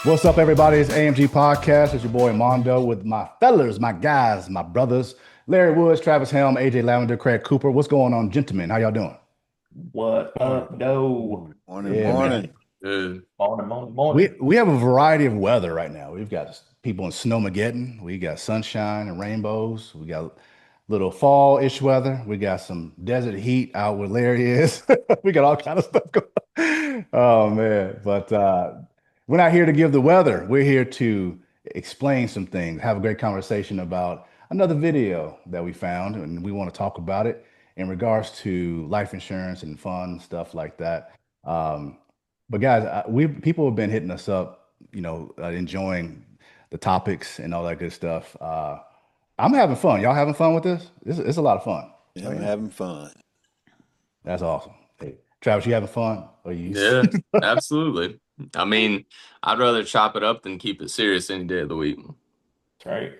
What's up, everybody? It's AMG Podcast. It's your boy Mondo with my fellas, my guys, my brothers, Larry Woods, Travis Helm, AJ Lavender, Craig Cooper. What's going on, gentlemen? How y'all doing? What up, though? Morning, Yeah, morning. Good. Morning, We morning. we have a variety of weather right now. We've got people in Snowmageddon. We got sunshine and rainbows. We got little fall-ish weather. We got some desert heat out where Larry is. We got all kind of stuff going on. Oh man. But we're not here to give the weather. We're here to explain some things, have a great conversation about another video that we found, and we want to talk about it in regards to life insurance and fun stuff like that. Um, but guys, we people have been hitting us up, enjoying the topics and all that good stuff. I'm having fun. Y'all having fun with this? It's a lot of fun. Yeah, I'm having fun. That's awesome. Hey, Travis, you having fun? Or you? Yeah, absolutely. I mean, I'd rather chop it up than keep it serious any day of the week. That's right.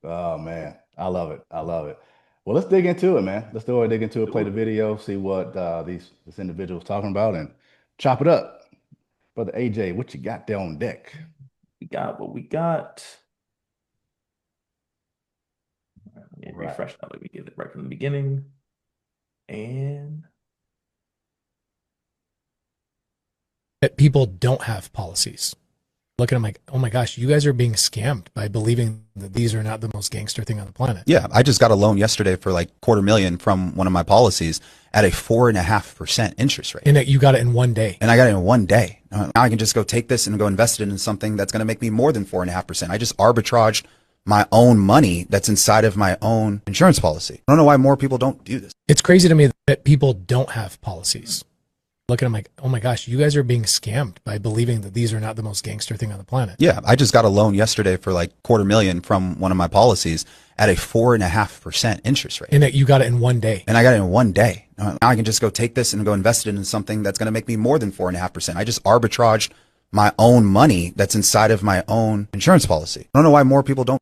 Oh man, I love it. I love it. Well, let's dig into it, man. Let's do it. Dig into it. Play the video. See what this individual's talking about, and chop it up. Brother AJ, what you got there on deck? We got what we got. And Right. refresh that way we get it right from the beginning. And That people don't have policies. Looking at them like, oh my gosh, you guys are being scammed by believing that these are not the most gangster thing on the planet. Yeah, I just got a loan yesterday for like $250,000 from one of my policies at a 4.5% interest rate. And that you got it in one day. And I got it in one day. Now I can just go take this and go invest it in something that's going to make me more than 4.5%. I just arbitraged my own money that's inside of my own insurance policy. I don't know why more people don't do this. It's crazy to me that people don't have policies. Looking at them like, oh my gosh, you guys are being scammed by believing that these are not the most gangster thing on the planet. Yeah, I just got a loan yesterday for like $250,000 from one of my policies at a 4.5% interest rate. And that you got it in one day. And I got it in one day. Now I can just go take this and go invest it in something that's going to make me more than 4.5%. I just arbitraged my own money that's inside of my own insurance policy. I don't know why more people don't.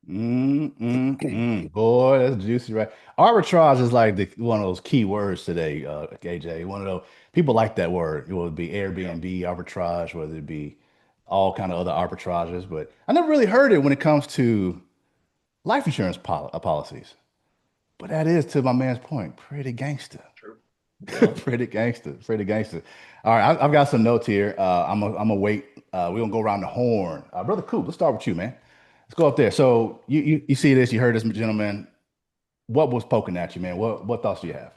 Boy, that's juicy, right? Arbitrage is like one of those key words today, AJ. One of those people like that word. It would be Airbnb arbitrage, whether it be all kind of other arbitrages. But I never really heard it when it comes to life insurance policies. But that is, to my man's point, pretty gangster. true. Pretty gangster. Pretty gangster. All right, I've got some notes here. I'm gonna wait. We're gonna go around the horn. Brother Coop, let's start with you, man. Let's go up there. So you see this, you heard this, gentleman. What was poking at you, man? What thoughts do you have?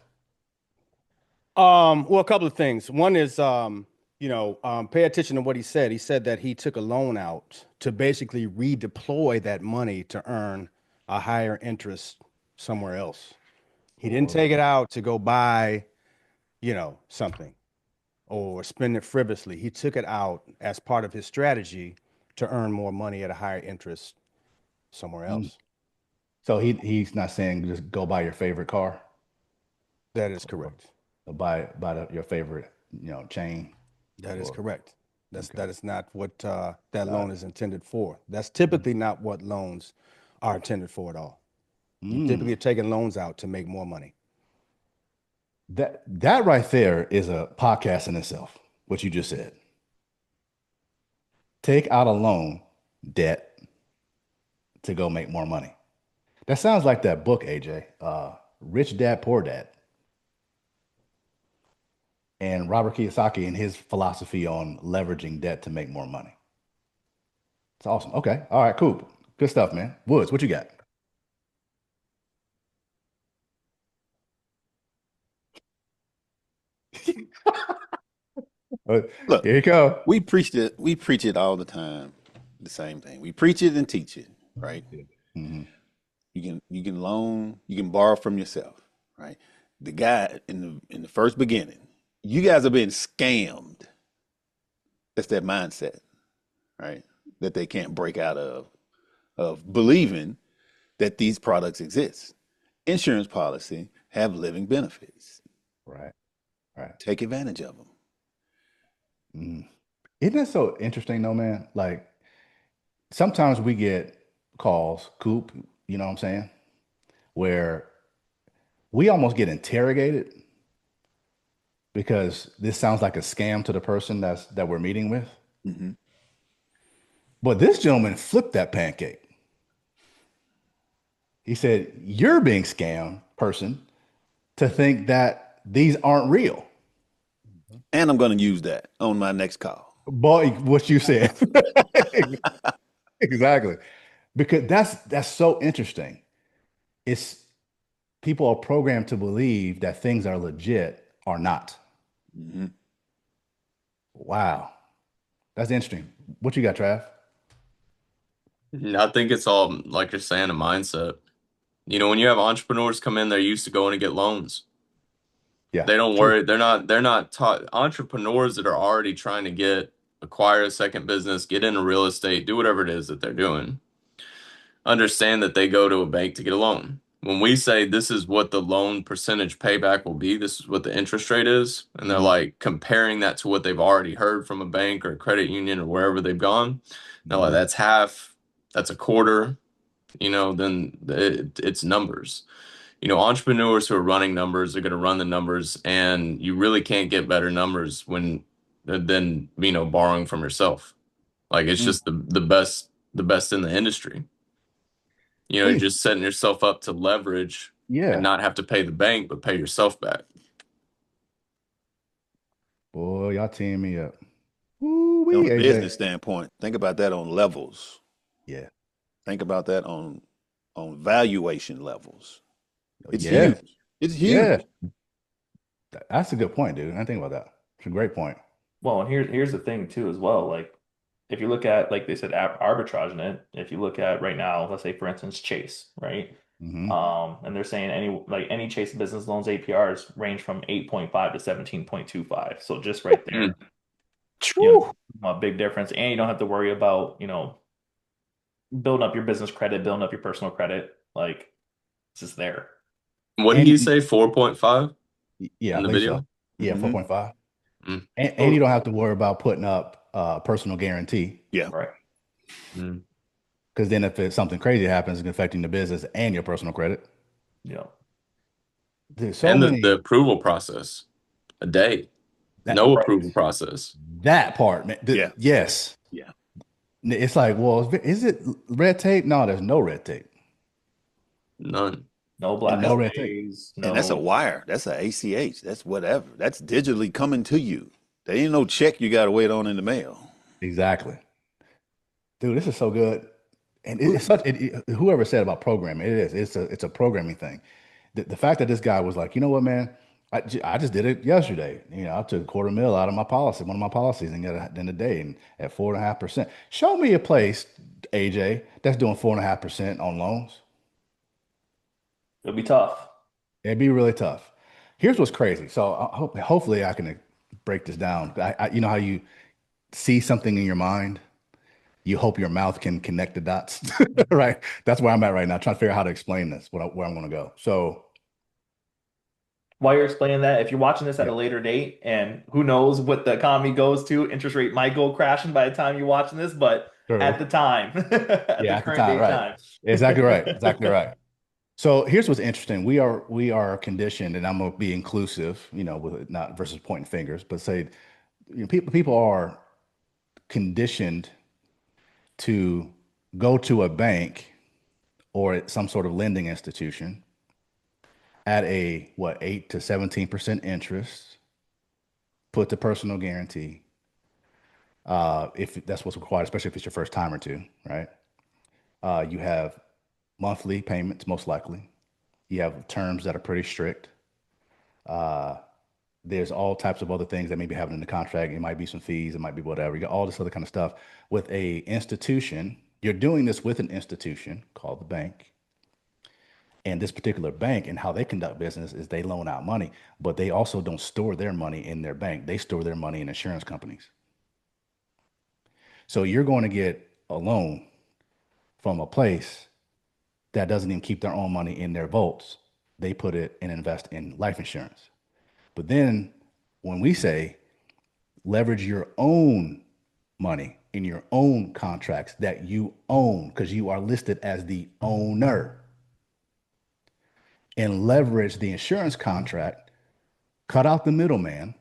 Well, a couple of things. One is, pay attention to what he said. He said that he took a loan out to basically redeploy that money to earn a higher interest somewhere else. He didn't take it out to go buy, something or spend it frivolously. He took it out as part of his strategy to earn more money at a higher interest somewhere else. So he's not saying just go buy your favorite car, That is correct. or buy your favorite chain. That is Or- correct. Okay. That is not what that loan is intended for. That's typically not what loans are intended for at all. You Mm. typically are taking loans out to make more money. That right there is a podcast in itself. What you just said. Take out a loan, debt, to go make more money. That sounds like that book, AJ. Rich Dad, Poor Dad. And Robert Kiyosaki and his philosophy on leveraging debt to make more money. It's awesome. Okay. All right, cool. Good stuff, man. Woods, what you got? Look, Here you go. we preach it. We preach it all the time. The same thing. We preach it and teach it, right? Mhm. You can loan, you can borrow from yourself, right? The guy in the first beginning, you guys are being scammed. That's that mindset, right? That they can't break out of believing that these products exist. Insurance policy have living benefits. Right. Right. Take advantage of them. Mm. Isn't that so interesting though, man? Like sometimes we get calls, Coop, you know what I'm saying? Where we almost get interrogated because this sounds like a scam to the person that we're meeting with. Mm-hmm. But this gentleman flipped that pancake. He said, you're being scammed, person, to think that these aren't real. And I'm going to use that on my next call. Boy, what you said. Exactly. Because that's so interesting. It's people are programmed to believe that things are legit or not. Mm-hmm. Wow. That's interesting. What you got, Trav? I think it's all, like you're saying, a mindset. You know, when you have entrepreneurs come in, they're used to going to get loans. Yeah. They don't True. worry. They're not taught. Entrepreneurs that are already trying to acquire a second business, get into real estate, do whatever it is that they're doing, understand that they go to a bank to get a loan. When we say this is what the loan percentage payback will be, this is what the interest rate is, and they're Mhm. like comparing that to what they've already heard from a bank or a credit union or wherever they've gone. They're like, that's half, that's a quarter, then it's numbers. Entrepreneurs who are running numbers are going to run the numbers, and you really can't get better numbers than borrowing from yourself. Like it's Mm. just the best in the industry. You're Please. just setting yourself up to leverage and Yeah. not have to pay the bank, but pay yourself back. Boy, y'all teeing me up. On Woo-wee, a AJ. business standpoint, think about that on levels. Yeah. Think about that on valuation levels. It's Yeah. huge. It's huge. Yeah. That's a good point, dude. I didn't think about that. It's a great point. Well, and here's the thing too as well. Like if you look at, like they said, arbitrage in it, if you look at right now, let's say for instance Chase, right? Mhm. And they're saying any Chase business loans APRs range from 8.5 to 17.25. So just right there, a big difference. And you don't have to worry about, building up your business credit, building up your personal credit. Like it's just there. What did And he say? 4.5 yeah, I in the believe video? so. Yeah, Mhm. 4.5. Mm. And you don't have to worry about putting up personal guarantee. Yeah. Right. Mm. Because then if something crazy happens, it's affecting the business and your personal credit. Yeah. There's so And many the approval process, a day, that, no Right. approval process. that part, man. Yeah. Yes. Yeah. It's like, well, is it red tape? No, there's no red tape. None. No black no red tape. days. And that's a wire. That's a ACH. That's whatever. That's digitally coming to you. There ain't no check you got to wait on in the mail. Exactly. Dude, this is so good. And it's such whoever said about programming, it is. It's a programming thing. The fact that this guy was like, you know what, man, I just did it yesterday. I took $250,000 out of my policy, one of my policies, and got it at the end of the day, and at 4.5%. Show me a place, AJ, that's doing 4.5% on loans. It'll be tough. It'd be really tough. Here's what's crazy. So hopefully I can break this down. You know how you see something in your mind, you hope your mouth can connect the dots, right? That's where I'm at right now, trying to figure out how to explain this, where I'm going to go. So While you're explaining that, if you're watching this at a later date, and who knows what the economy goes to, interest rate might go crashing by the time you're watching this, but True. at the time, at the current date right. time. Exactly right. Exactly right. So here's what's interesting. We are conditioned, and I'm gonna be inclusive, with not versus pointing fingers, but say, people are conditioned to go to a bank or some sort of lending institution at a 8 to 17% interest, put the personal guarantee, if that's what's required, especially if it's your first time or two, right? You have monthly payments, most likely. You have terms that are pretty strict. There's all types of other things that may be happening in the contract. It might be some fees, it might be whatever. You got all this other kind of stuff. With a institution, you're doing this with an institution called the bank. And this particular bank, and how they conduct business is they loan out money, but they also don't store their money in their bank. They store their money in insurance companies. So you're going to get a loan from a place that doesn't even keep their own money in their vaults. They put it and invest in life insurance. But then when we say leverage your own money in your own contracts that you own, because you are listed as the owner, and leverage the insurance contract, cut out the middleman,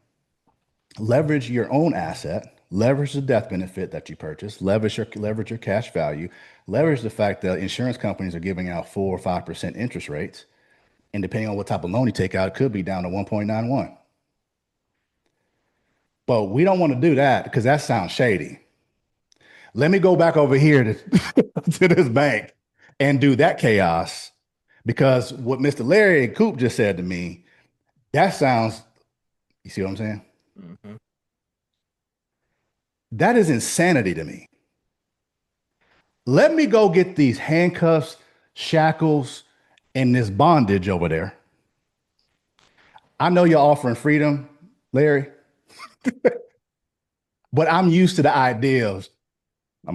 leverage your own asset, leverage the death benefit that you purchased, leverage your cash value, leverage the fact that insurance companies are giving out 4 or 5% interest rates. And depending on what type of loan you take out, it could be down to 1.91. But we don't want to do that because that sounds shady. Let me go back over here to this bank and do that chaos, because what Mr. Larry and Coop just said to me, that sounds, you see what I'm saying? Mm-hmm. That is insanity to me. Let me go get these handcuffs, shackles, and this bondage over there. I know you're offering freedom, Larry, but I'm used to the idea of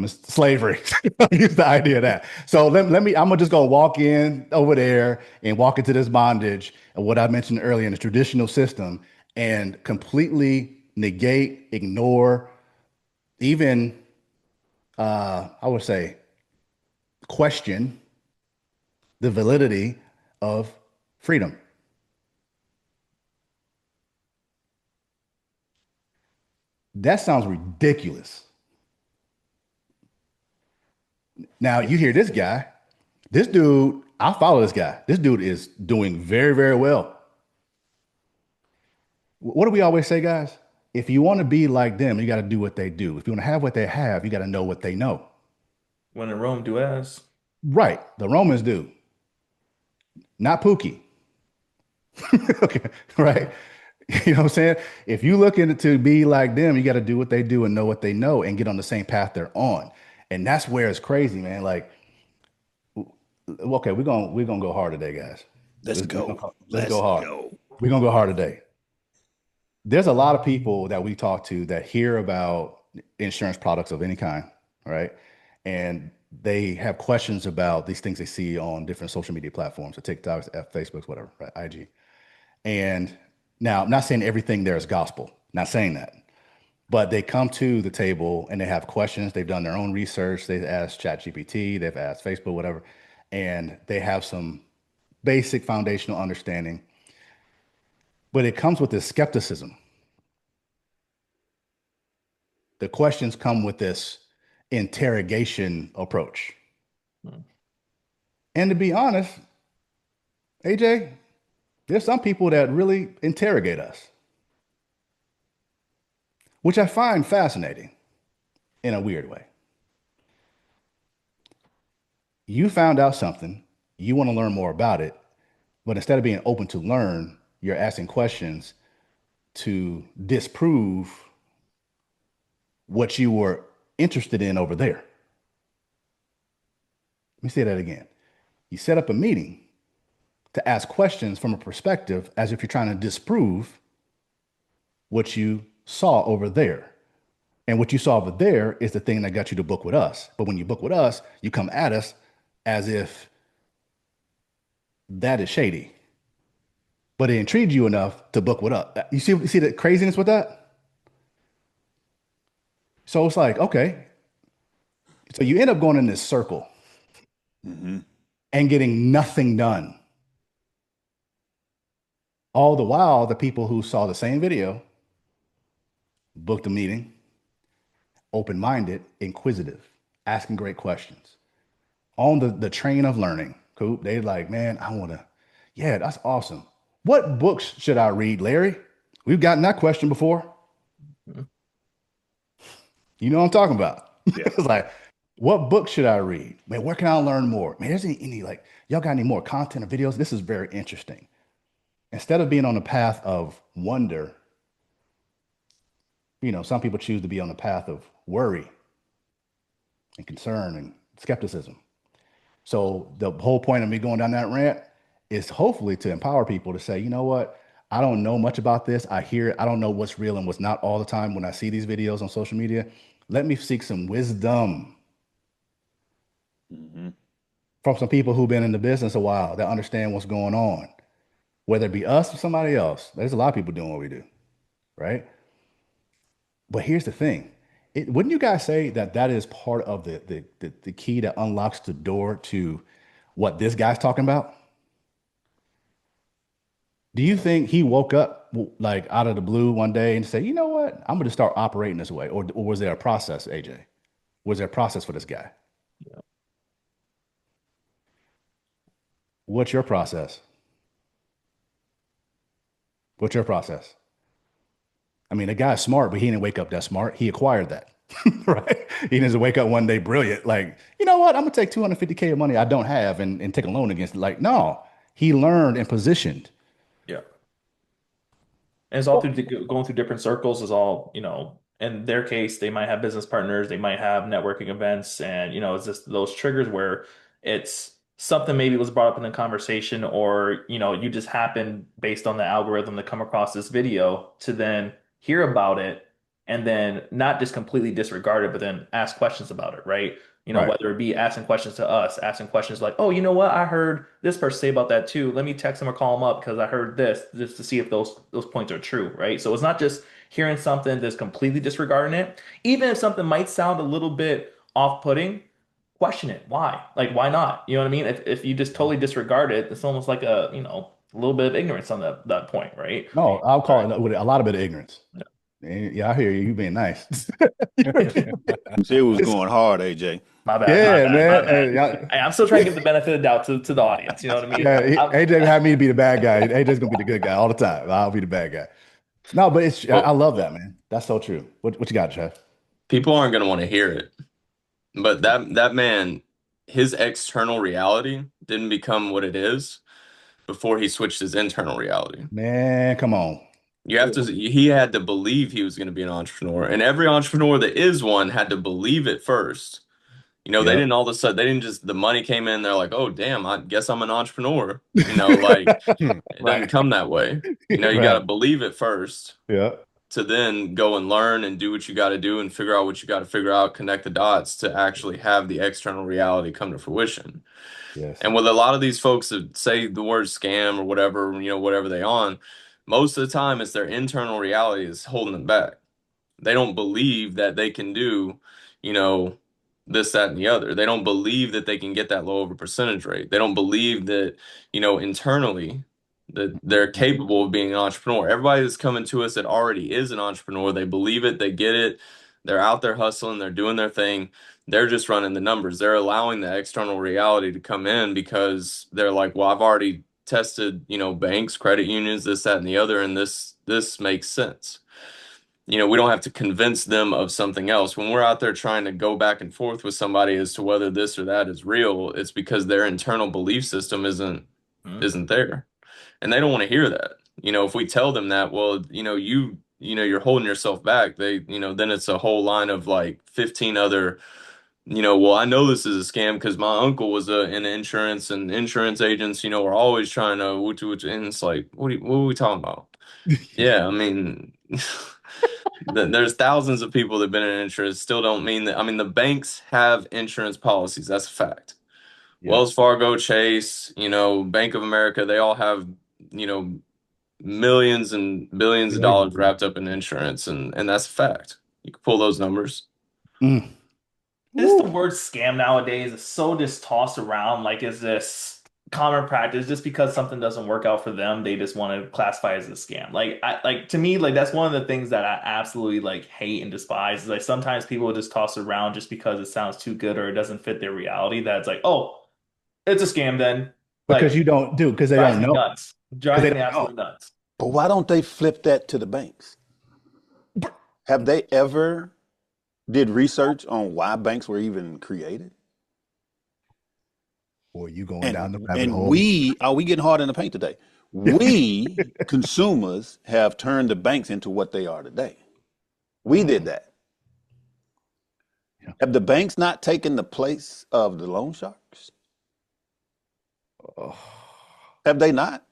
slavery. I'm used to the idea of that. So let me, I'm gonna just go walk in over there and walk into this bondage and what I mentioned earlier in the traditional system and completely negate, ignore, even I would say question the validity of freedom. That sounds ridiculous. Now you hear this guy, this dude, I follow this guy. This dude is doing very, very well. What do we always say, guys? If you want to be like them, you got to do what they do. If you want to have what they have, you got to know what they know. When in Rome, do as. Right. The Romans do. Not Pookie. Okay. Right. You know what I'm saying? If you looking to be like them, you got to do what they do and know what they know and get on the same path they're on. And that's where it's crazy, man. Like, okay, we're gonna go hard today, guys. Let's go hard. We're gonna go hard today. There's a lot of people that we talk to that hear about insurance products of any kind, right? And they have questions about these things they see on different social media platforms, so TikToks, Facebooks, whatever, right? IG. And now, I'm not saying everything there is gospel, not saying that, but they come to the table and they have questions. They've done their own research. They've asked ChatGPT, they've asked Facebook, whatever, and they have some basic foundational understanding. But it comes with this skepticism. The questions come with this interrogation approach. And to be honest, AJ, there's some people that really interrogate us, which I find fascinating in a weird way. You found out something, you want to learn more about it, but instead of being open to learn, you're asking questions to disprove what you were interested in over there. Let me say that again. You set up a meeting to ask questions from a perspective as if you're trying to disprove what you saw over there. And what you saw over there is the thing that got you to book with us. But when you book with us, you come at us as if that is shady. But it intrigued you enough to book with us. You see the craziness with that? So it's like, okay. So you end up going in this circle and getting nothing done. All the while, the people who saw the same video booked a meeting, open-minded, inquisitive, asking great questions. On the train of learning, Coop, they're like, man, yeah, that's awesome. What books should I read, Larry? We've gotten that question before. You know what I'm talking about. Yeah. It's like, what book should I read? Man, where can I learn more? Man, there's any like, y'all got any more content or videos? This is very interesting. Instead of being on the path of wonder, some people choose to be on the path of worry and concern and skepticism. So the whole point of me going down that rant is hopefully to empower people to say, you know what? I don't know much about this. I hear it. I don't know what's real and what's not all the time when I see these videos on social media. Let me seek some wisdom from some people who've been in the business a while that understand what's going on, whether it be us or somebody else. There's a lot of people doing what we do, right? But here's the thing. Wouldn't you guys say that is part of the key that unlocks the door to what this guy's talking about? Do you think he woke up like out of the blue one day and said, you know what, I'm going to start operating this way? Or was there a process, AJ? Was there a process for this guy? Yeah. What's your process? What's your process? I mean, the guy's smart, but he didn't wake up that smart. He acquired that, right? He doesn't wake up one day brilliant, like, you know what? I'm gonna take 250K of money I don't have and take a loan against it. Like, no, he learned and positioned. Yeah. And it's all through going through different circles is all, in their case, they might have business partners, they might have networking events, and it's just those triggers where it's something maybe was brought up in the conversation, or you just happen based on the algorithm to come across this video to then hear about it and then not just completely disregard it, but then ask questions about it, right? Right. Whether it be asking questions to us, asking questions like, oh, you know what? I heard this person say about that too. Let me text them or call them up because I heard this, just to see if those points are true, right? So it's not just hearing something that's completely disregarding it. Even if something might sound a little bit off-putting, question it. Why? Like, why not? You know what I mean? If you just totally disregard it, it's almost like a little bit of ignorance on that point, right? No, I'll call it with a lot of bit of ignorance. Yeah, I hear you. You being nice. It was going hard, AJ. My bad. Yeah, my man. bad. Hey, I'm still trying to give the benefit of the doubt to the audience. You know what I mean? yeah, AJ had me be the bad guy. AJ's gonna be the good guy all the time. I'll be the bad guy. No, but I Well, love that, man. That's so true. What you got, Jeff? people aren't going to want to hear it, but that man, his external reality didn't become what it is before he switched his internal reality. Man, come on. He had to believe he was going to be an entrepreneur, and every entrepreneur that is one had to believe it first. They Yep. didn't all of a sudden, they didn't just, the money came in, they're like, oh, damn, I guess I'm an entrepreneur. Like, it doesn't come that way. You got to Right. believe it first Yeah. to then go and learn and do what you got to do and figure out what you got to figure out, connect the dots to actually have the external reality come to fruition. Yes. And with a lot of these folks that say the word scam or whatever, whatever they on, most of the time it's their internal reality is holding them back. They don't believe that they can do, this, that, and the other. They don't believe that they can get that low of a percentage rate. They don't believe that, internally that they're capable of being an entrepreneur. Everybody that's coming to us that already is an entrepreneur, they believe it, they get it, they're out there hustling, they're doing their thing. They're just running the numbers. They're allowing the external reality to come in because they're like, well, I've already tested, banks, credit unions, this, that, and the other, and this makes sense. We don't have to convince them of something else. When we're out there trying to go back and forth with somebody as to whether this or that is real, it's because their internal belief system isn't there. And they don't want to hear that. If we tell them that, well, you're holding yourself back, then it's a whole line of like 15 other, well, I know this is a scam because my uncle was in insurance, and insurance agents, are always trying to, and it's like, what are we talking about? Yeah, I mean, there's thousands of people that have been in insurance, still don't mean that. I mean, the banks have insurance policies. That's a fact. Yeah. Wells Fargo, Chase, Bank of America, they all have, millions and billions of dollars wrapped up in insurance, and that's a fact. You can pull those numbers. Just the word scam nowadays is so just tossed around like is this common practice. Just because something doesn't work out for them, they just want to classify it as a scam. To me, like that's one of the things that I absolutely like hate and despise is like sometimes people just toss it around just because it sounds too good or it doesn't fit their reality. That's like, oh, it's a scam then. Because you don't do, because they don't know. Nuts. Drives me absolutely nuts. But why don't they flip that to the banks? Have they ever did research on why banks were even created? Or you going down the rabbit And hole? are we getting hard in the paint today? We consumers have turned the banks into what they are today. We did that. Yeah. Have the banks not taken the place of the loan sharks? Oh. Have they not?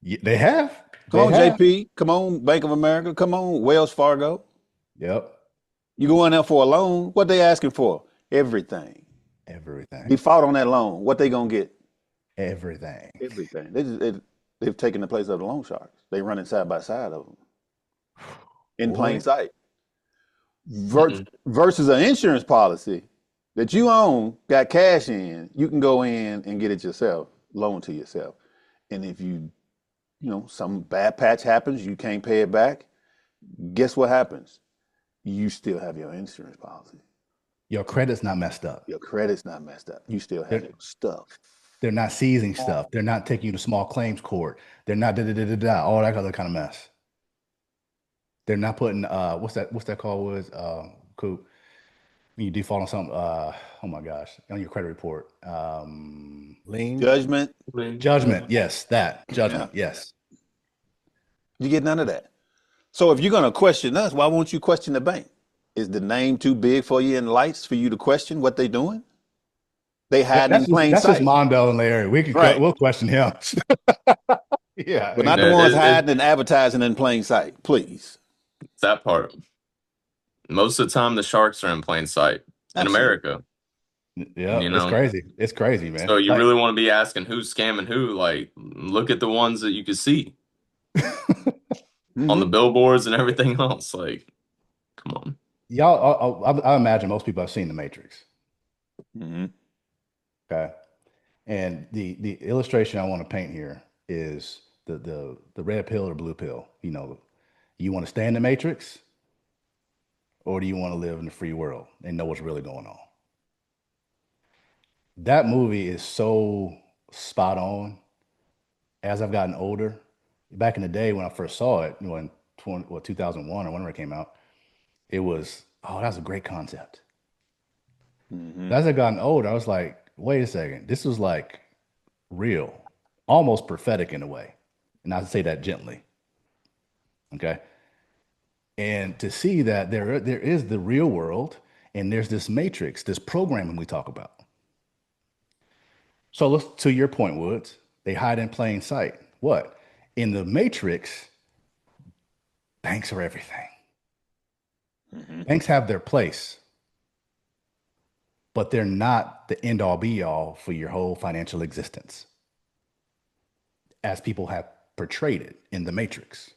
Yeah, they have. Come on, JP. Come on, Bank of America. Come on, Wells Fargo. Yep. You go in there for a loan. What they asking for? Everything. Everything. Default on that loan. What they gonna get? Everything. Everything. They've taken the place of the loan sharks. They running side by side of them in plain sight. Versus an insurance policy that you own, got cash in, you can go in and get it yourself, loan to yourself. And if you some bad patch happens, you can't pay it back. Guess what happens? You still have your insurance policy. Your credit's not messed up. Your credit's not messed up. You still have your stuff. They're not seizing stuff. They're not taking you to small claims court. They're not all that other kind of mess. They're not putting what's that called was Coop, when you default on something, oh my gosh, on your credit report. Lien. Judgment. Yes, that. Judgment, yes. You get none of that. So if you're gonna question us, why won't you question the bank? Is the name too big for you in lights for you to question what they're doing? They hide in plain That's sight. just Mondo and Larry. We'll question him. Yeah. But not the ones hiding and advertising in plain sight, please. That part. Most of the time, the sharks are in plain sight in America. Yeah, it's crazy. It's crazy, man. So you really want to be asking who's scamming who? Like, look at the ones that you can see on the billboards and everything else. Like, come on. Y'all, I imagine most people have seen The Matrix. Okay. And the illustration I want to paint here is the red pill or blue pill. You want to stay in the Matrix, or do you want to live in the free world and know what's really going on? That movie is so spot on. As I've gotten older, back in the day when I first saw it, in 2001 or whenever it came out, it was, that's a great concept. As I've gotten older, I was like, wait a second, this was like real, almost prophetic in a way. And I say that gently. Okay. And to see that there is the real world and there's this matrix, this programming we talk about. So to your point, Woods, they hide in plain sight. What? In the matrix, banks are everything. Banks have their place, but they're not the end all be all for your whole financial existence, as people have portrayed it in the matrix.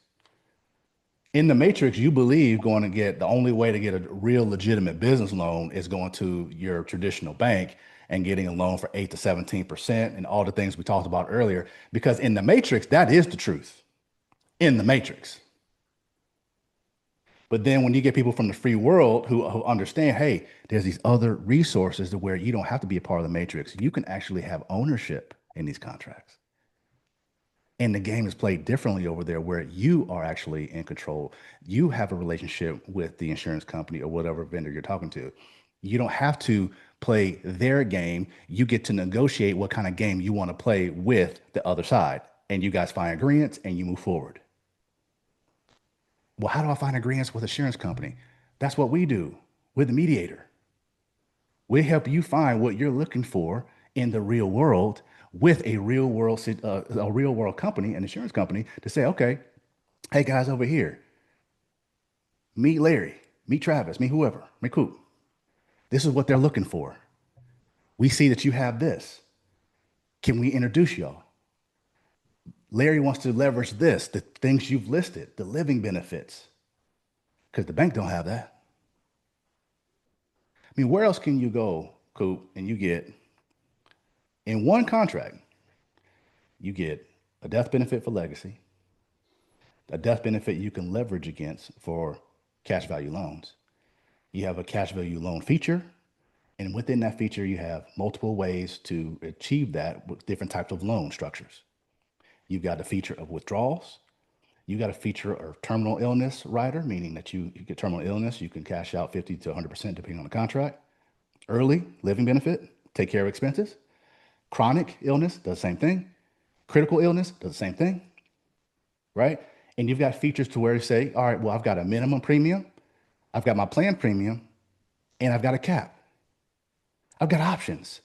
In the matrix, you believe the only way to get a real legitimate business loan is going to your traditional bank and getting a loan for 8 to 17% and all the things we talked about earlier, because in the matrix, that is the truth in the matrix. But then when you get people from the free world who understand, hey, there's these other resources to where you don't have to be a part of the matrix. You can actually have ownership in these contracts. And the game is played differently over there, where you are actually in control. You have a relationship with the insurance company or whatever vendor you're talking to. You don't have to play their game. You get to negotiate what kind of game you want to play with the other side. And you guys find agreements and you move forward. Well, how do I find agreements with an insurance company? That's what we do. We're the mediator. We help you find what you're looking for in the real world with a real world company, an insurance company, to say, okay, hey guys over here, meet Larry, meet Travis, meet whoever, meet Coop. This is what they're looking for. We see that you have this. Can we introduce y'all? Larry wants to leverage this, the things you've listed, the living benefits, because the bank don't have that. I mean, where else can you go, Coop, and you get, in one contract, you get a death benefit for legacy, a death benefit you can leverage against for cash value loans. You have a cash value loan feature, and within that feature, you have multiple ways to achieve that with different types of loan structures. You've got a feature of withdrawals. You got a feature of terminal illness rider, meaning that you get terminal illness, you can cash out 50 to 100% depending on the contract. Early living benefit, take care of expenses. Chronic illness does the same thing. Critical illness does the same thing, right? And you've got features to where you say, all right, well, I've got a minimum premium, I've got my plan premium, and I've got a cap. I've got options,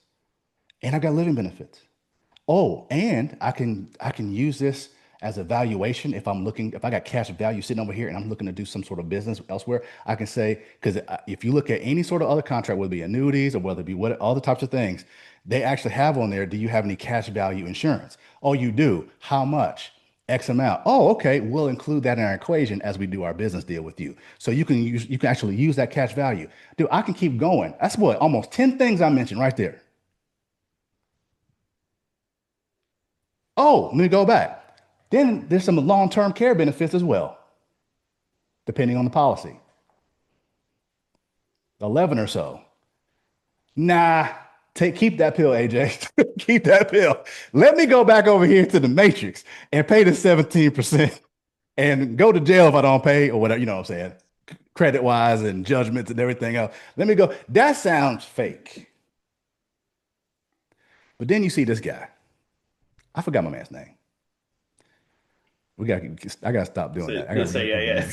and I've got living benefits. Oh, and I can use this as a valuation if I got cash value sitting over here and I'm looking to do some sort of business elsewhere. I can say, because if you look at any sort of other contract, whether it be annuities or whether it be other types of things, they actually have on there, do you have any cash value insurance? Oh, you do. How much? X amount. Oh, okay. We'll include that in our equation as we do our business deal with you. So you can actually use that cash value. Dude, I can keep going. That's what, almost 10 things I mentioned right there. Oh, let me go back. Then there's some long-term care benefits as well, depending on the policy. 11 or so. Nah, keep that pill, AJ. Keep that pill. Let me go back over here to the Matrix and pay the 17% and go to jail if I don't pay or whatever, you know what I'm saying? Credit wise and judgments and everything else. Let me go. That sounds fake. But then you see this guy. I forgot my man's name. I gotta stop doing that. I gotta say, yeah.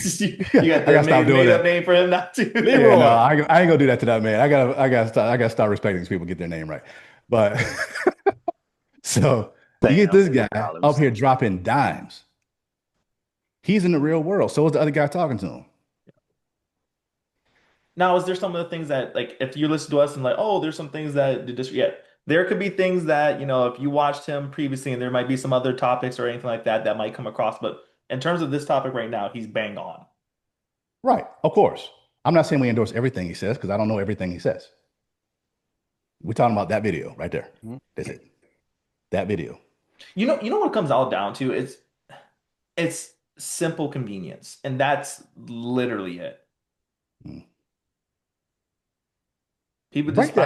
You got I gotta the stop doing made that. up name for him not to. Yeah, no, I ain't gonna do that to that man. I gotta stop respecting these people, get their name right. But so you get this guy up here dropping dimes. He's in the real world. So is the other guy talking to him. Now, is there some of the things that, like, if you listen to us and like, oh, there's some things that there could be things that, if you watched him previously and there might be some other topics or anything like that might come across. But in terms of this topic right now, he's bang on. Right. Of course. I'm not saying we endorse everything he says because I don't know everything he says. We're talking about that video right there. That's it. That video. You know what it comes all down to? It's simple convenience. And that's literally it. People just go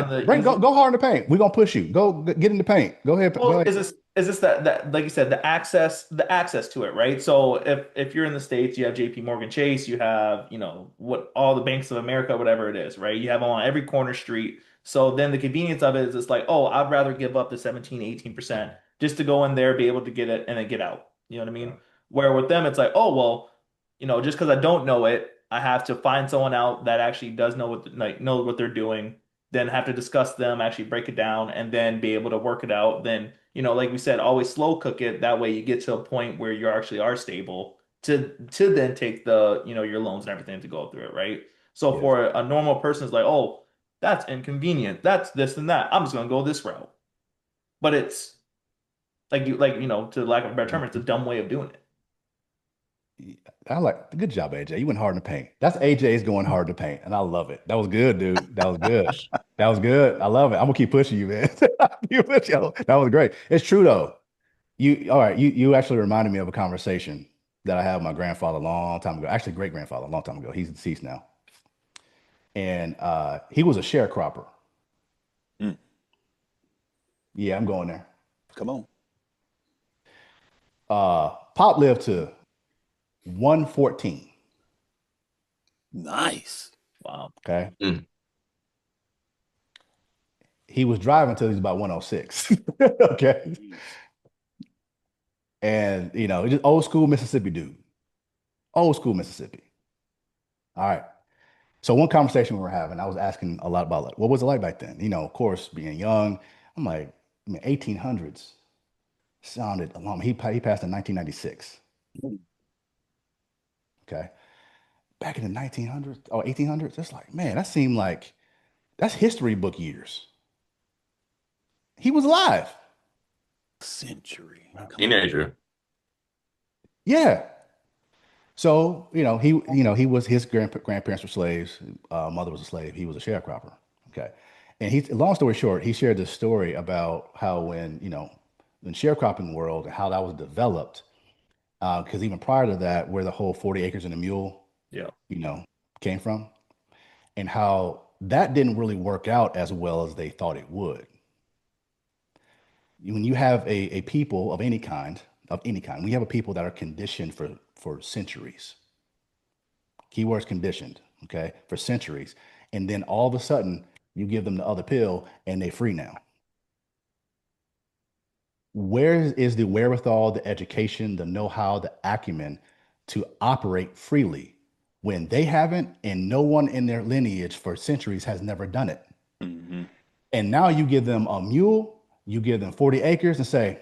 hard in the paint. We're gonna push you. Go get in the paint. Go ahead. Well, go ahead. is this that like you said, the access to it, right? So if you're in the States, you have JP Morgan Chase, you have, what all the banks of America, whatever it is, right? You have them on every corner street. So then the convenience of it is it's like, oh, I'd rather give up the 17, 18% just to go in there, be able to get it and then get out. You know what I mean? Where with them, it's like, oh, well, just because I don't know it, I have to find someone out that actually does know what they're doing, then have to discuss them, actually break it down, and then be able to work it out. Then, like we said, always slow cook it. That way you get to a point where you actually are stable to then take the, your loans and everything to go through it, right? So Yes. for a normal person, it's like, oh, that's inconvenient. That's this and that. I'm just going to go this route. But it's to lack of a better term, it's a dumb way of doing it. Good job, AJ. You went hard in the paint. That's AJ's going hard in the paint, and I love it. That was good, dude. That was good. That was good. I love it. I'm gonna keep pushing you, man. That was great. It's true though. You actually reminded me of a conversation that I had with my grandfather a long time ago. Actually, great grandfather a long time ago. He's deceased now, and he was a sharecropper. Yeah, I'm going there. Come on. Pop lived to 114. Nice. Wow. Okay. He was driving until he was about 106. Okay. And, just old school Mississippi dude. Old school Mississippi. All right. So one conversation we were having, I was asking a lot about what was it like back then? Of course, being young, I'm like, 1800s sounded a long. He passed in 1996. Okay. Back in the 1900s or 1800s, it's like, man, that seemed like that's history book years. He was alive. Century. Teenager. Yeah. So, he was, his grandparents were slaves. Mother was a slave. He was a sharecropper. Okay. And long story short, he shared this story about how when sharecropping world and how that was developed, because even prior to that, where the whole 40 acres and a mule, came from, and how that didn't really work out as well as they thought it would. When you have a people of any kind, we have a people that are conditioned for centuries. Keywords conditioned, okay, for centuries. And then all of a sudden, you give them the other pill and they're free now. Where is the wherewithal, the education, the know-how, the acumen to operate freely when they haven't, and no one in their lineage for centuries has never done it? Mm-hmm. And now you give them a mule, you give them 40 acres and say,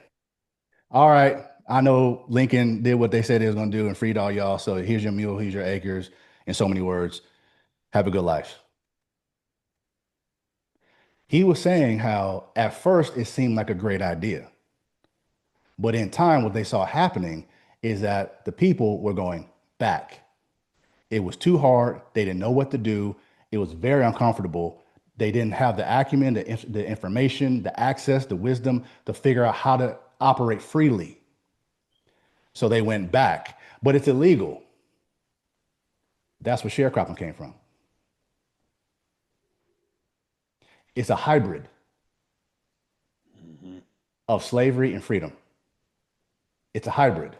all right, I know Lincoln did what they said he was going to do and freed all y'all. So here's your mule, here's your acres, in so many words, have a good life. He was saying how at first it seemed like a great idea. But in time, what they saw happening is that the people were going back. It was too hard. They didn't know what to do. It was very uncomfortable. They didn't have the acumen, the information, the access, the wisdom to figure out how to operate freely. So they went back, but it's illegal. That's where sharecropping came from. It's a hybrid of slavery and freedom. It's a hybrid.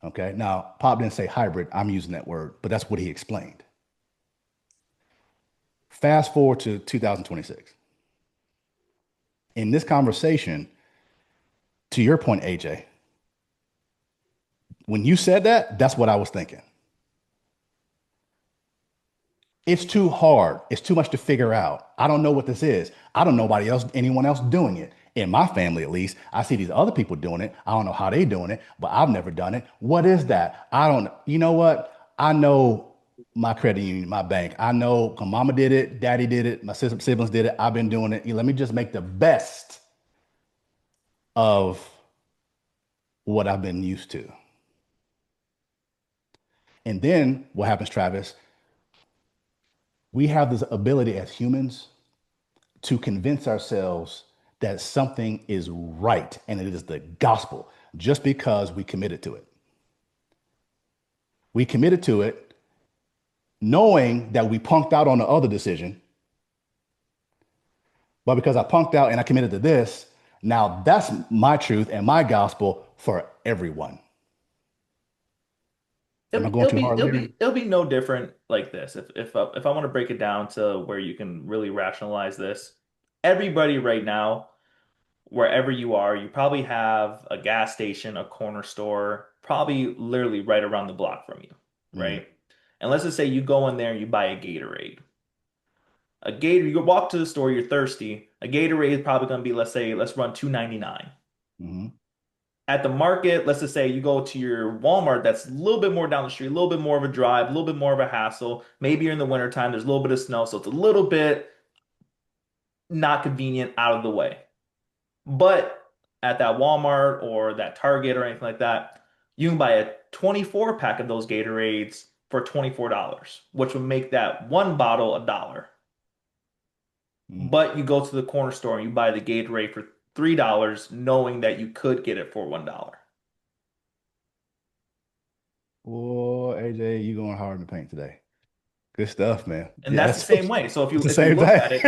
Okay. Now, Pop didn't say hybrid. I'm using that word, but that's what he explained. Fast forward to 2026. In this conversation, to your point, AJ, when you said that, that's what I was thinking. It's too hard. It's too much to figure out. I don't know what this is. I don't know anyone else doing it. In my family, at least, I see these other people doing it. I don't know how they doing it, but I've never done it. What is that? I don't know. You know what? I know my credit union, my bank. I know mama did it, daddy did it, my siblings did it. I've been doing it. Let me just make the best of what I've been used to. And then what happens, Travis? We have this ability as humans to convince ourselves that something is right and it is the gospel just because we committed to it. We committed to it knowing that we punked out on the other decision. But because I punked out and I committed to this, now that's my truth and my gospel for everyone. Am I going too hard? It'll be no different like this. If I want to break it down to where you can really rationalize this, everybody right now, wherever you are, you probably have a gas station, a corner store, probably literally right around the block from you, right? And let's just say you go in there and you buy a Gatorade. You go walk to the store, you're thirsty. A Gatorade is probably going to be, let's run $2.99. At the market, let's just say you go to your Walmart that's a little bit more down the street, a little bit more of a drive, a little bit more of a hassle. Maybe you're in the wintertime, there's a little bit of snow, so it's a little bit not convenient, out of the way. But at that Walmart or that Target or anything like that, you can buy a 24 pack of those Gatorades for $24, which would make that one bottle $1. But you go to the corner store and you buy the Gatorade for $3, knowing that you could get it for $1. Boy, AJ, you going hard in the paint today. Good stuff, man. And that's the same way. So if you look at it,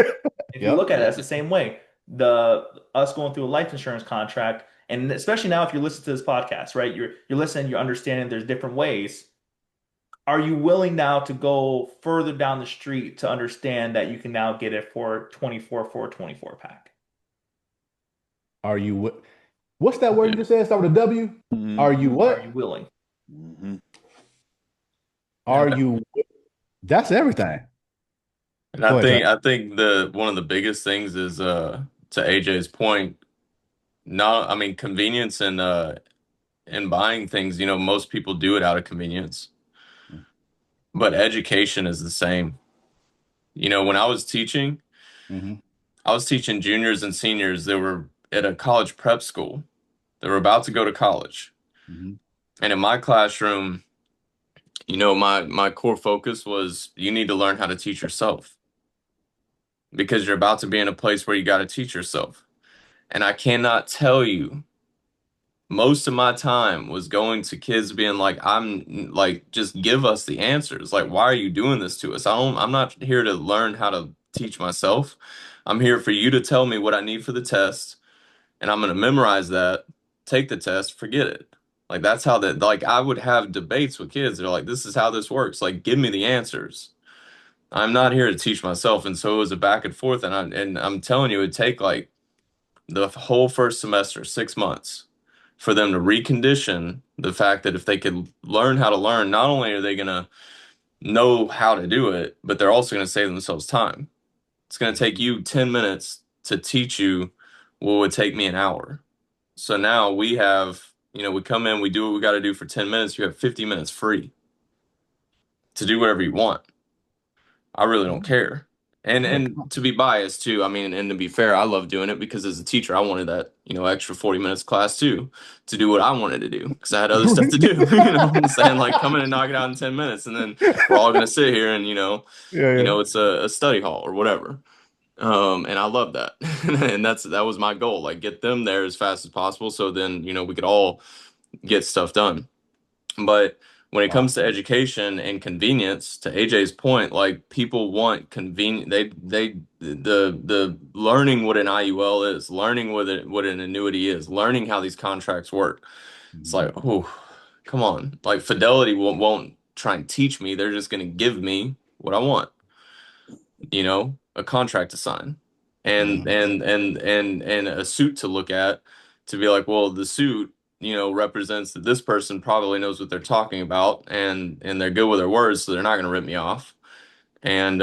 it's the same way. Us going through a life insurance contract, and especially now if you're listening to this podcast, right? You're listening, you're understanding there's different ways. Are you willing now to go further down the street to understand that you can now get it for 24 for a 24 pack? Are you what's that word you just said? Start with a W? Are you what? Are you willing? Are you? That's everything. And I think one of the biggest things is to AJ's point. Convenience and buying things. Most people do it out of convenience, but education is the same. When I was teaching, I was teaching juniors and seniors that were at a college prep school. They were about to go to college, and in my classroom, my core focus was you need to learn how to teach yourself because you're about to be in a place where you got to teach yourself. And I cannot tell you, most of my time was going to kids being like, I'm like, just give us the answers. Like, why are you doing this to us? I'm not here to learn how to teach myself. I'm here for you to tell me what I need for the test. And I'm going to memorize that, take the test, forget it. Like, that's how I would have debates with kids. They're like, this is how this works. Like, give me the answers. I'm not here to teach myself. And so it was a back and forth. And I'm telling you, it'd take like the whole first semester, 6 months, for them to recondition the fact that if they could learn how to learn, not only are they going to know how to do it, but they're also going to save themselves time. It's going to take you 10 minutes to teach you what would take me an hour. So now we have, we come in, we do what we got to do for 10 minutes. You have 50 minutes free to do whatever you want. I really don't care. And to be biased too, and to be fair, I love doing it because as a teacher, I wanted that, extra 40 minutes class too, to do what I wanted to do because I had other stuff to do. You know what I'm saying? Like, come in and knock it out in 10 minutes and then we're all going to sit here and, it's a study hall or whatever. And I love that. And that was my goal, like get them there as fast as possible. So then, we could all get stuff done. But when it Wow. comes to education and convenience, to AJ's point, like people want convenient. The learning what an IUL is, learning what an annuity is, learning how these contracts work. It's like, oh, come on. Like Fidelity won't try and teach me. They're just going to give me what I want, a contract to sign and a suit to look at to be like, well, the suit, represents that this person probably knows what they're talking about and they're good with their words, so they're not going to rip me off. And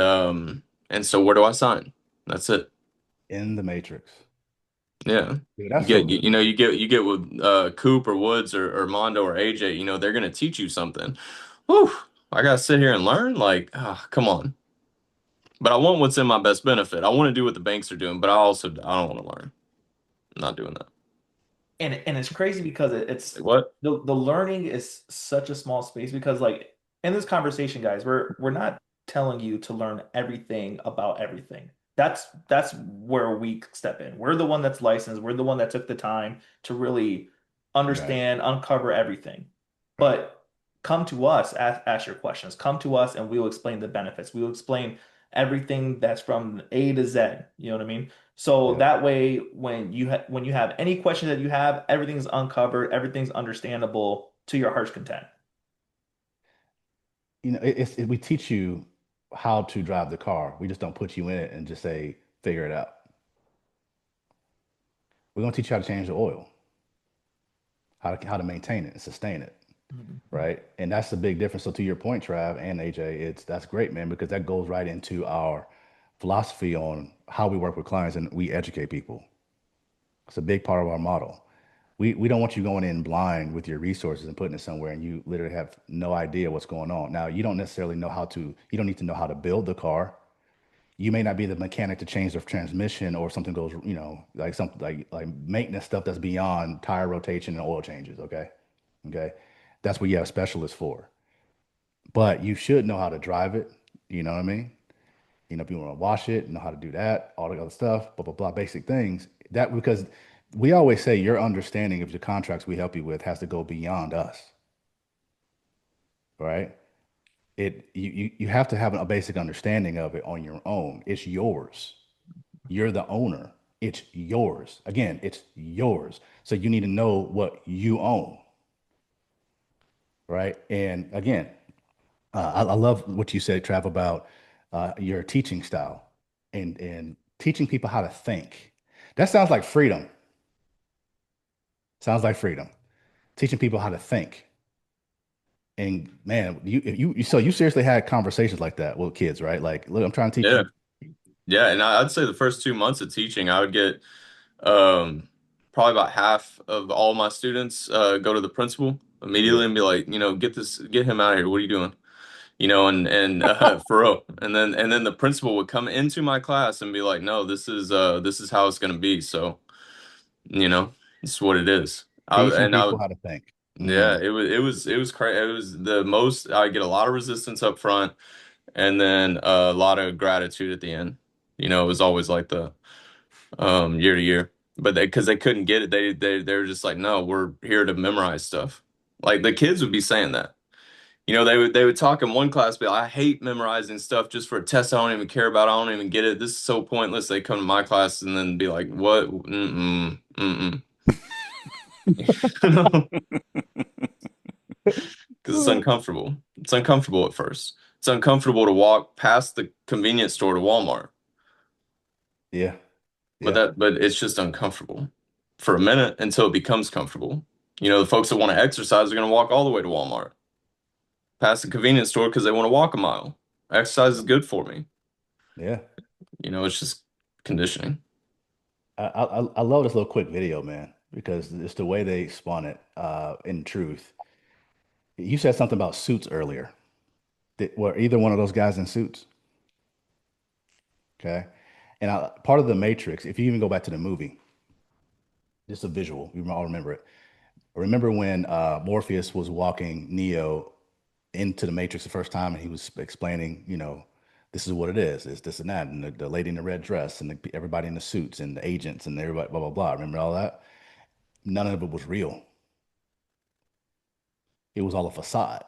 so where do I sign? That's it. In the Matrix. Yeah. Dude, that's so good. You get with Coop or Woods or Mondo or AJ, they're going to teach you something. Whew, I got to sit here and learn? Like, come on. But I want what's in my best benefit. I want to do what the banks are doing, but I don't want to learn. I'm not doing that. And it's crazy because it's Like, what? the learning is such a small space because like in this conversation, guys, we're not telling you to learn everything about everything. That's where we step in. We're the one that's licensed. We're the one that took the time to really understand, uncover everything. But come to us, ask your questions. Come to us, and we'll explain the benefits. We'll explain everything that's from A to Z. You know what I mean? So Yeah. that way, when you have any question that you have, everything's uncovered, everything's understandable to your heart's content. We teach you how to drive the car. We just don't put you in it and just say, figure it out. We're going to teach you how to change the oil, how to maintain it and sustain it. Right. And that's the big difference. So to your point, Trav and AJ, that's great, man, because that goes right into our philosophy on how we work with clients and we educate people. It's a big part of our model. We don't want you going in blind with your resources and putting it somewhere and you literally have no idea what's going on. Now, you don't necessarily you don't need to know how to build the car. You may not be the mechanic to change the transmission or something goes, like something like maintenance stuff that's beyond tire rotation and oil changes. Okay. Okay. That's what you have specialists for. But you should know how to drive it. You know what I mean? If you want to wash it, know how to do that, all the other stuff, blah, blah, blah, basic things. That because we always say your understanding of the contracts we help you with has to go beyond us. Right? You have to have a basic understanding of it on your own. It's yours. You're the owner. It's yours. Again, it's yours. So you need to know what you own. Right. And again, I love what you said, Trav, about your teaching style and teaching people how to think. That sounds like freedom. Sounds like freedom. Teaching people how to think. And man, so you seriously had conversations like that with kids, right? Like, look, I'm trying to teach Yeah. you. Yeah. And I'd say the first 2 months of teaching, I would get probably about half of all my students go to the principal immediately Yeah. and be like, get him out of here. What are you doing? And for real. And then the principal would come into my class and be like, no, this is how it's gonna be. So, this is what it is. Teaching people how to think. Yeah, it was crazy. It was the most. I get a lot of resistance up front, and then a lot of gratitude at the end. It was always like the year to year, but because they couldn't get it, they were just like, no, we're here to memorize stuff. Like the kids would be saying that. They would talk in one class, be like, I hate memorizing stuff just for a test I don't even care about. I don't even get it. This is so pointless. They come to my class and then be like, what? Mm-mm, mm-mm. Because it's uncomfortable. It's uncomfortable at first. It's uncomfortable to walk past the convenience store to Walmart. Yeah. But Yeah. it's just uncomfortable for a minute until it becomes comfortable. The folks that want to exercise are going to walk all the way to Walmart, past the convenience store because they want to walk a mile. Exercise is good for me. Yeah. It's just conditioning. I love this little quick video, man, because it's the way they spun it. In truth, you said something about suits earlier. Were either one of those guys in suits? Okay. And part of the Matrix, if you even go back to the movie, just a visual, you all remember it. Remember when Morpheus was walking Neo into the Matrix the first time and he was explaining, this is what it is, it's this and that, and the lady in the red dress and everybody in the suits and the agents and everybody, blah, blah, blah. Remember all that? None of it was real. it was all a facade.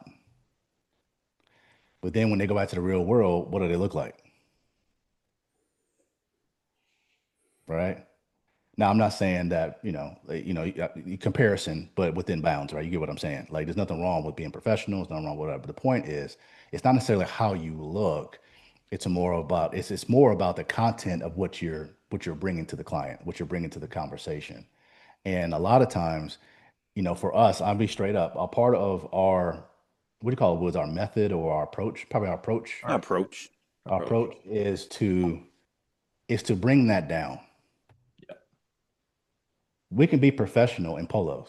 But then when they go back to the real world, what do they look like? Right? Now, I'm not saying that, comparison, but within bounds, right? You get what I'm saying? Like, there's nothing wrong with being professional. There's nothing wrong with whatever. But the point is, it's not necessarily how you look. It's more about the content of what you're bringing to the client, what you're bringing to the conversation. And a lot of times, for us, I'll be straight up. A part of our, what do you call it? Was our method or our approach? Probably our approach. Our approach is to bring that down. Yeah. We can be professional in polos.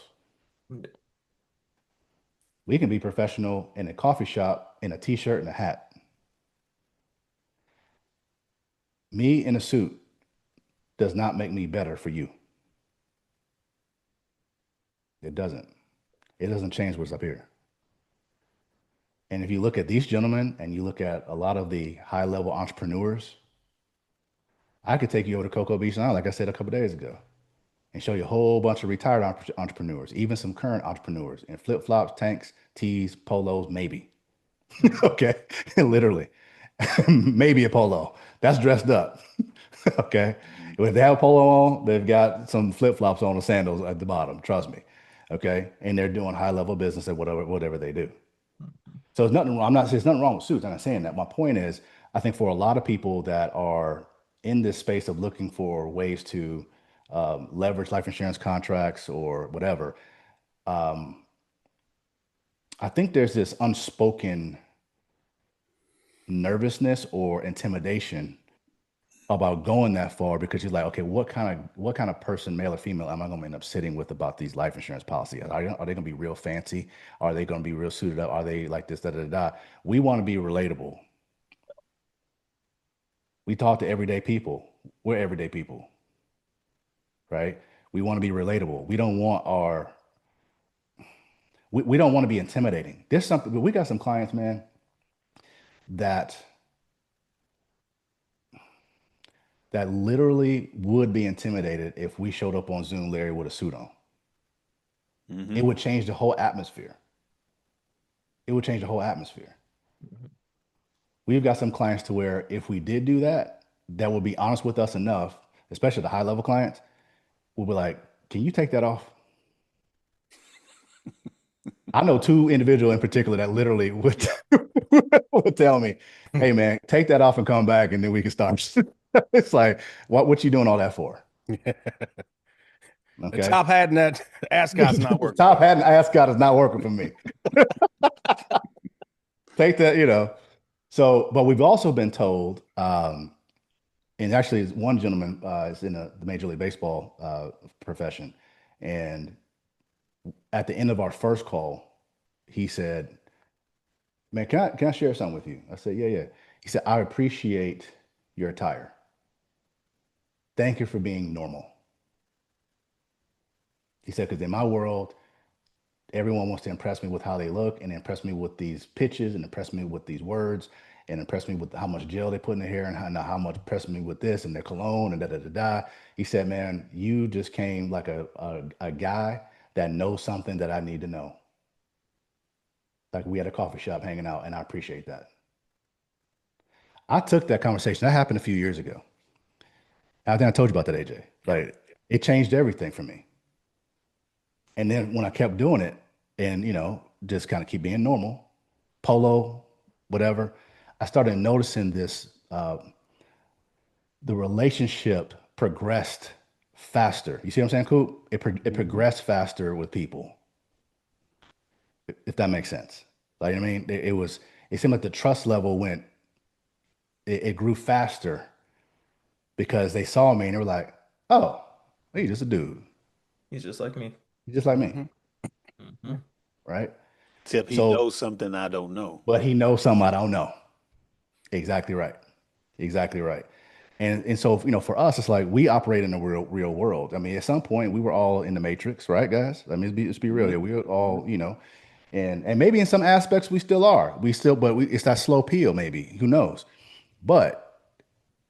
We can be professional in a coffee shop in a t-shirt and a hat. Me in a suit does not make me better for you. It doesn't. It doesn't change what's up here. And if you look at these gentlemen and you look at a lot of the high-level entrepreneurs, I could take you over to Cocoa Beach now, like I said a couple of days ago, and show you a whole bunch of retired entrepreneurs, even some current entrepreneurs in flip-flops, tanks, tees, polos, maybe. Okay, literally. Maybe a polo. That's dressed up. Okay. If they have a polo on, they've got some flip-flops on and sandals at the bottom. Trust me. Okay. And they're doing high-level business at whatever they do. So there's nothing wrong. I'm not saying there's nothing wrong with suits. I'm not saying that. My point is, I think for a lot of people that are in this space of looking for ways to leverage life insurance contracts or whatever, I think there's this unspoken nervousness or intimidation about going that far, because you're like, okay, what kind of person, male or female, am I going to end up sitting with about these life insurance policies? Are they going to be real fancy? Are they going to be real suited up? Are they like this, da, da, da, da? We want to be relatable. We talk to everyday people. We're everyday people, right? We want to be relatable. We don't want we don't want to be intimidating. There's something, we got some clients, man, that literally would be intimidated if we showed up on Zoom, Larry, with a suit on. Mm-hmm. It would change the whole atmosphere. Mm-hmm. We've got some clients to where if we did do that, that would be honest with us enough, especially the high level clients, we'll be like, can you take that off? I know two individuals in particular that literally would tell me, hey man, take that off and come back and then we can start. It's like, what you doing all that for? Okay. The top hat and that ascot's not working. Top hat and ascot is not working for me. Take that, So, but we've also been told, and actually one gentleman is in the Major League Baseball profession, and at the end of our first call, he said, man, can I share something with you? I said, yeah. He said, I appreciate your attire. Thank you for being normal. He said, because in my world, everyone wants to impress me with how they look and impress me with these pitches and impress me with these words and impress me with how much gel they put in their hair and how much impress me with this and their cologne and da-da-da-da. He said, man, you just came like a guy that knows something that I need to know. Like we had a coffee shop hanging out, and I appreciate that. I took that conversation. That happened a few years ago. I think I told you about that, AJ. Like it changed everything for me. And then when I kept doing it and, just kind of keep being normal, polo, whatever, I started noticing this, the relationship progressed faster. You see what I'm saying, Coop? It progressed faster with people, if that makes sense. Like, I mean, it seemed like the trust level it grew faster because they saw me and they were like, oh, he's just a dude. He's just like me. He's just like me. Mm-hmm. Right? Except he knows something I don't know. But he knows something I don't know. Exactly right. And so, for us, it's like we operate in the real world. I mean, at some point we were all in the matrix, right, guys? I mean, let's be real here. We were all, and maybe in some aspects we still are. But it's that slow peel, maybe. Who knows? But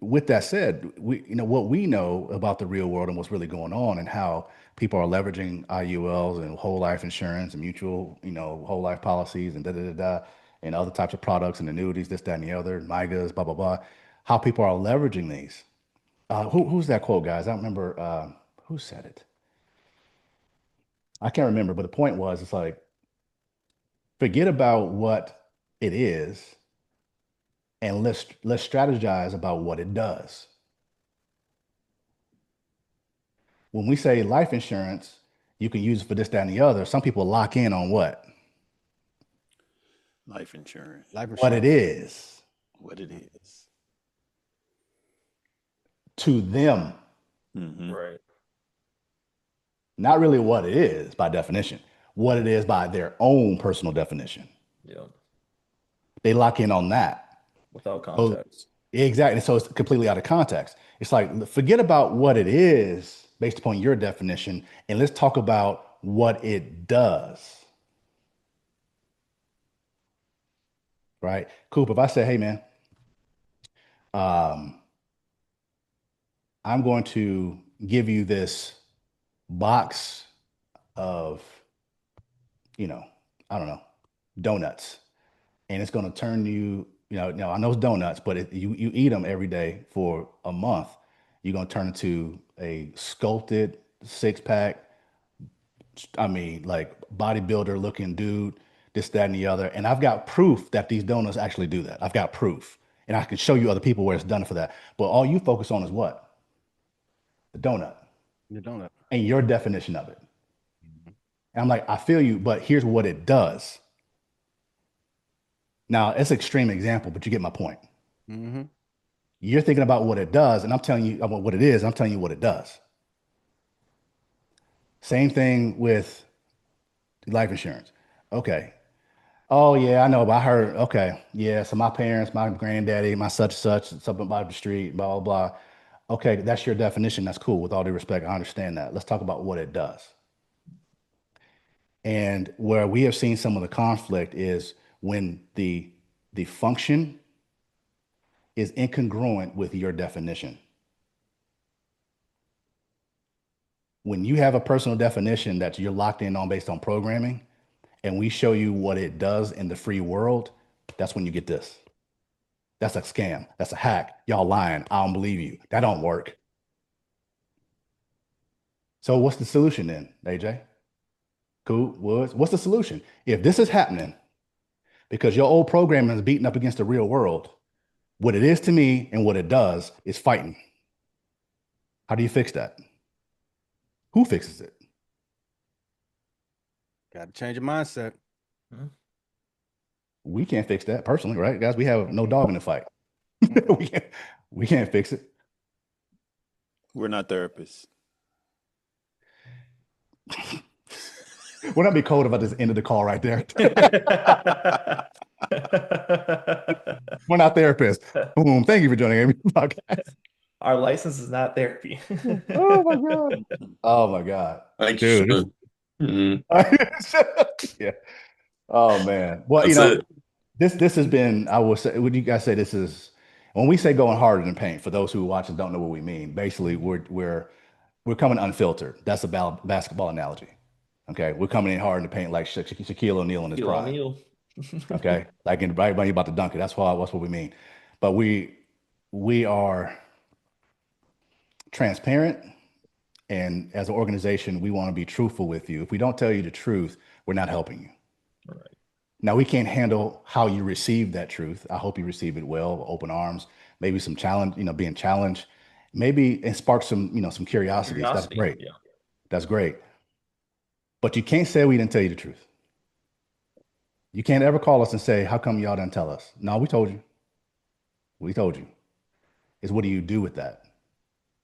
with that said, what we know about the real world and what's really going on and how people are leveraging IULs and whole life insurance and mutual, whole life policies and and other types of products and annuities, this, that, and the other, MIGAs, blah, blah, blah, how people are leveraging these. Who's that quote, guys? I don't remember who said it. I can't remember, but the point was, it's like, forget about what it is and let's strategize about what it does. When we say life insurance, you can use it for this, that, and the other. Some people lock in on what? Life insurance. What it is. What it is. To them. Mm-hmm. Right. Not really what it is by definition. What it is by their own personal definition. Yeah. They lock in on that. Without context. Exactly. So it's completely out of context. It's like, forget about what it is based upon your definition, and let's talk about what it does. Right? Coop, if I say, hey, man, I'm going to give you this box of, I don't know, donuts, and it's going to turn you, I know it's donuts, but you eat them every day for a month, you're going to turn into a sculpted 6-pack, like bodybuilder looking dude, this, that, and the other. And I've got proof that these donuts actually do that. I've got proof. And I can show you other people where it's done for that. But all you focus on is what? The donut. The donut. And your definition of it. And I'm like, I feel you, but here's what it does. Now, it's an extreme example, but you get my point. Mm-hmm. You're thinking about what it does, and I'm telling you about what it is, and I'm telling you what it does. Same thing with life insurance. Okay. Oh, yeah, I know, but I heard, okay, yeah, so my parents, my granddaddy, my such, something about the street, blah, blah, blah. Okay, that's your definition. That's cool. With all due respect, I understand that. Let's talk about what it does. And where we have seen some of the conflict is when the function is incongruent with your definition. When you have a personal definition that you're locked in on based on programming, and we show you what it does in the free world, that's when you get this. That's a scam. That's a hack. Y'all lying. I don't believe you. That don't work. So what's the solution then, AJ? Cool, Woods. What's the solution? If this is happening because your old programming is beating up against the real world, what it is to me and what it does is fighting. How do you fix that? Who fixes it? Got to change your mindset. We can't fix that personally, right, guys? We have no dog in the fight. we can't fix it. We're not therapists. Would not be cold if I just ended the call right there? We're not therapists. Boom. Thank you for joining me. Our license is not therapy. Oh my God. Oh my God. Thank Dude. you. Mm-hmm. Yeah. Oh man. Well, this has been, I will say, would you guys say this is, when we say going harder than paint, for those who watch and don't know what we mean, basically we're coming unfiltered. That's a basketball analogy. Okay. We're coming in hard in the paint like Shaquille O'Neal in his prime. Okay. Like everybody about to dunk it. That's what we mean. But we are transparent. And as an organization, we want to be truthful with you. If we don't tell you the truth, we're not helping you. All right. Now, we can't handle how you receive that truth. I hope you receive it well, open arms, maybe some challenge, being challenged, maybe it sparks some, some curiosity. That's great. Yeah. That's great. But you can't say we didn't tell you the truth. You can't ever call us and say, how come y'all didn't tell us? No, we told you. We told you. It's what do you do with that?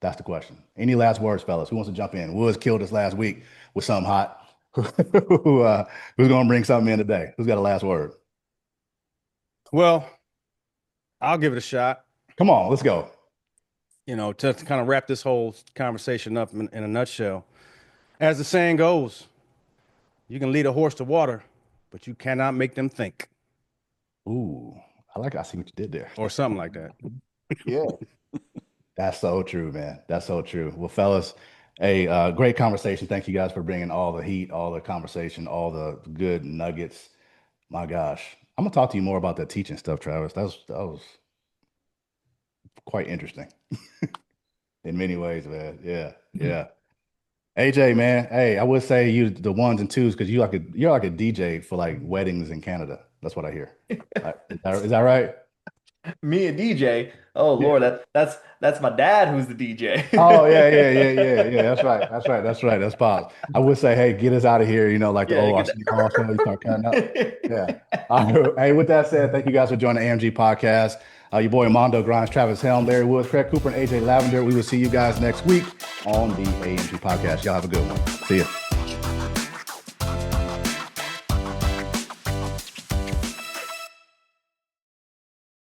That's the question. Any last words, fellas? Who wants to jump in? Woods killed us last week with something hot. Who's going to bring something in today? Who's got a last word? Well, I'll give it a shot. Come on, let's go. To kind of wrap this whole conversation up in a nutshell. As the saying goes, you can lead a horse to water, but you cannot make them think. Ooh, I see what you did there. Or something like that. Yeah. That's so true, man. That's so true. Well, fellas, a great conversation. Thank you guys for bringing all the heat, all the conversation, all the good nuggets. My gosh, I'm gonna talk to you more about that teaching stuff, Travis. That was quite interesting in many ways, man. Yeah, yeah. AJ, man, hey, I would say you the ones and twos because you're like a DJ for like weddings in Canada. That's what I hear. Is that right? Me a DJ. Oh Yeah. Lord, that's my dad who's the DJ. Oh yeah. That's right. That's Pops. I would say, hey, get us out of here. You know, like the Yeah, old get Arsenio Hall show. You start cutting up. Yeah. All right. Hey, with that said, thank you guys for joining the AMG podcast. Your boy Mondo Grimes, Travis Helm, Larry Woods, Craig Cooper, and AJ Lavender. We will see you guys next week on the AMG podcast. Y'all have a good one. See ya.